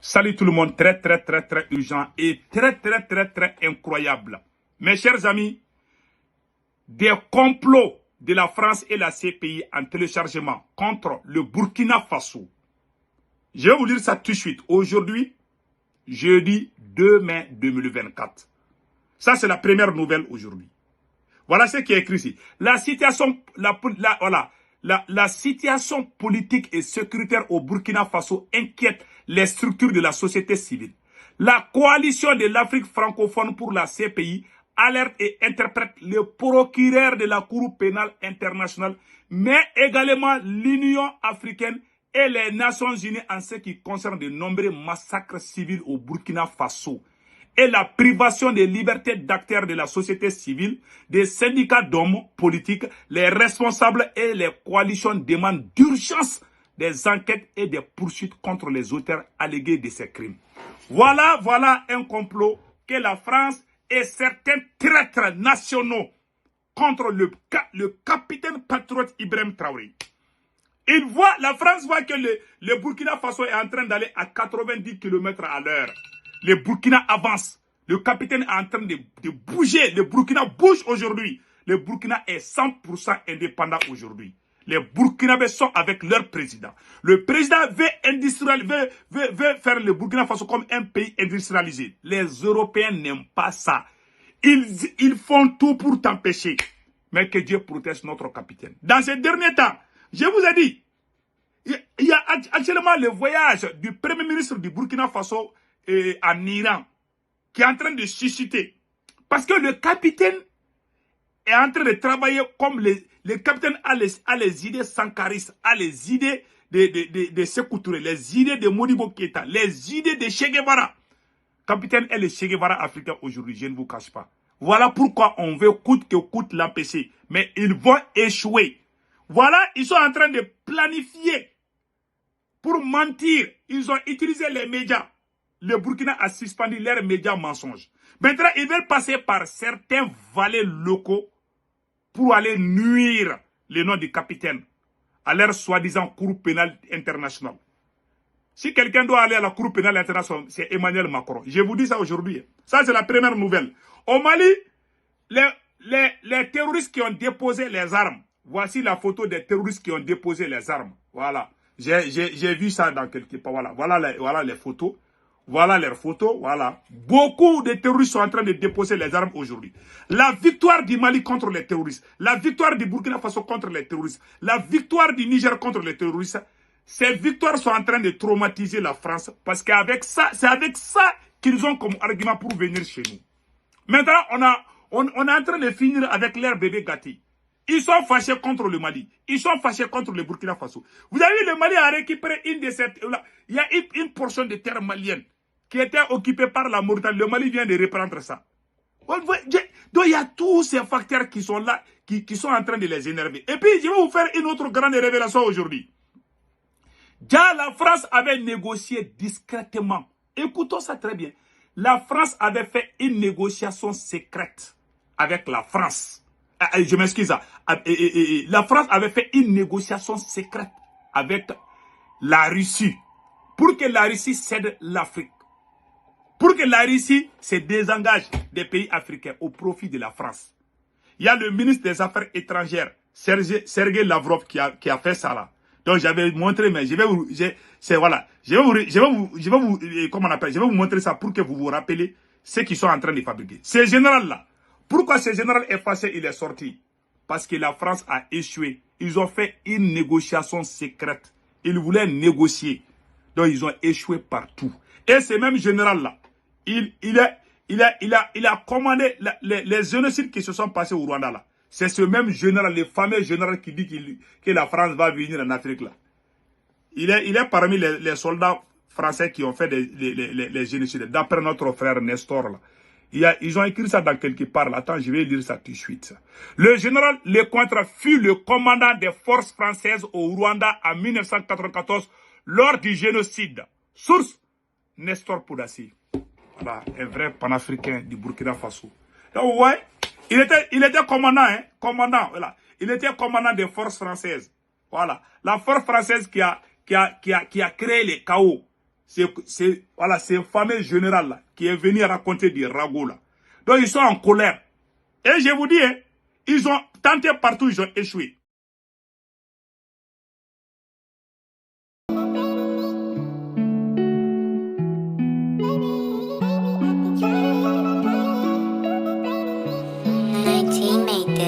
Salut tout le monde, très urgent et très incroyable. Mes chers amis, des complots de la France et la CPI en téléchargement contre le Burkina Faso. Je vais vous lire ça tout de suite. Aujourd'hui, jeudi 2 mai 2024. Ça, c'est la première nouvelle aujourd'hui. Voilà ce qui est écrit ici. La situation politique et sécuritaire au Burkina Faso inquiète les structures de la société civile. La coalition de l'Afrique francophone pour la CPI alerte et interprète le procureur de la Cour pénale internationale, mais également l'Union africaine et les Nations unies en ce qui concerne de nombreux massacres civils au Burkina Faso et la privation des libertés d'acteurs de la société civile, des syndicats d'hommes politiques, les responsables et les coalitions demandent d'urgence des enquêtes et des poursuites contre les auteurs allégués de ces crimes. Voilà un complot que la France et certains traîtres nationaux contre le capitaine patriote Ibrahim Traoré. La France voit que le Burkina Faso est en train d'aller à 90 km à l'heure. Le Burkina avance. Le capitaine est en train de bouger. Le Burkina bouge aujourd'hui. Le Burkina est 100% indépendant aujourd'hui. Les Burkinabés sont avec leur président. Le président veut faire le Burkina Faso comme un pays industrialisé. Les Européens n'aiment pas ça. Ils font tout pour t'empêcher. Mais que Dieu protège notre capitaine. Dans ces derniers temps, je vous ai dit, il y a actuellement le voyage du premier ministre du Burkina Faso en Iran qui est en train de susciter. Parce que le capitaine est en train de travailler comme le capitaine a les idées sankaristes, a les idées de Sékou Touré, les idées de Modibo Keïta, les idées de Che Guevara. Capitaine est le Che Guevara africain aujourd'hui, je ne vous cache pas. Voilà pourquoi on veut coûte que coûte l'empêcher. Mais ils vont échouer. Voilà, ils sont en train de planifier pour mentir. Ils ont utilisé les médias. Le Burkina a suspendu leurs médias mensonges. Maintenant, ils veulent passer par certains valets locaux pour aller nuire le nom du capitaine à leur soi-disant Cour pénale internationale. Si quelqu'un doit aller à la Cour pénale internationale, c'est Emmanuel Macron. Je vous dis ça aujourd'hui. Ça, c'est la première nouvelle. Au Mali, les terroristes qui ont déposé les armes. Voici la photo des terroristes qui ont déposé les armes. Voilà. J'ai vu ça dans quelque part. Voilà les photos. Voilà leurs photos. Voilà. Beaucoup de terroristes sont en train de déposer les armes aujourd'hui. La victoire du Mali contre les terroristes. La victoire du Burkina Faso contre les terroristes. La victoire du Niger contre les terroristes. Ces victoires sont en train de traumatiser la France. Parce qu'avec ça, c'est avec ça qu'ils ont comme argument pour venir chez nous. Maintenant, on est en train de finir avec leur bébé gâté. Ils sont fâchés contre le Mali. Ils sont fâchés contre le Burkina Faso. Vous avez vu, le Mali a récupéré une de cette... Il y a une portion de terre malienne qui était occupée par la Mauritanie. Le Mali vient de reprendre ça. Donc, il y a tous ces facteurs qui sont là, qui sont en train de les énerver. Et puis, je vais vous faire une autre grande révélation aujourd'hui. Déjà, la France avait négocié discrètement. Écoutons ça très bien. La France avait fait une négociation secrète avec la France. Je m'excuse. La France avait fait une négociation secrète avec la Russie pour que la Russie cède l'Afrique. Pour que la Russie se désengage des pays africains au profit de la France. Il y a le ministre des Affaires étrangères, Sergei Lavrov, qui a fait ça là. Donc j'avais montré, mais je vais vous montrer ça pour que vous vous rappelez ce qu'ils sont en train de fabriquer. Ces généraux-là, pourquoi ce général est fâché, il est sorti? Parce que la France a échoué. Ils ont fait une négociation secrète. Ils voulaient négocier. Donc ils ont échoué partout. Et ce même général-là, il a commandé les génocides qui se sont passés au Rwanda là. C'est ce même général, le fameux général qui dit que la France va venir en Afrique là. Il est parmi les soldats français qui ont fait les génocides. D'après notre frère Nestor là. Ils ont écrit ça dans quelque part là. Attends, je vais lire ça tout de suite. Le général Lecointre fut le commandant des forces françaises au Rwanda en 1994 lors du génocide. Source, Nestor Poudassi. Voilà, un vrai panafricain du Burkina Faso. Donc, ouais, il était commandant, hein, commandant, voilà. Il était commandant des forces françaises. Voilà. La force française qui a créé les chaos. voilà, c'est un fameux général là, qui est venu raconter des ragots là. Donc ils sont en colère. Et je vous dis, hein, ils ont tenté partout, ils ont échoué.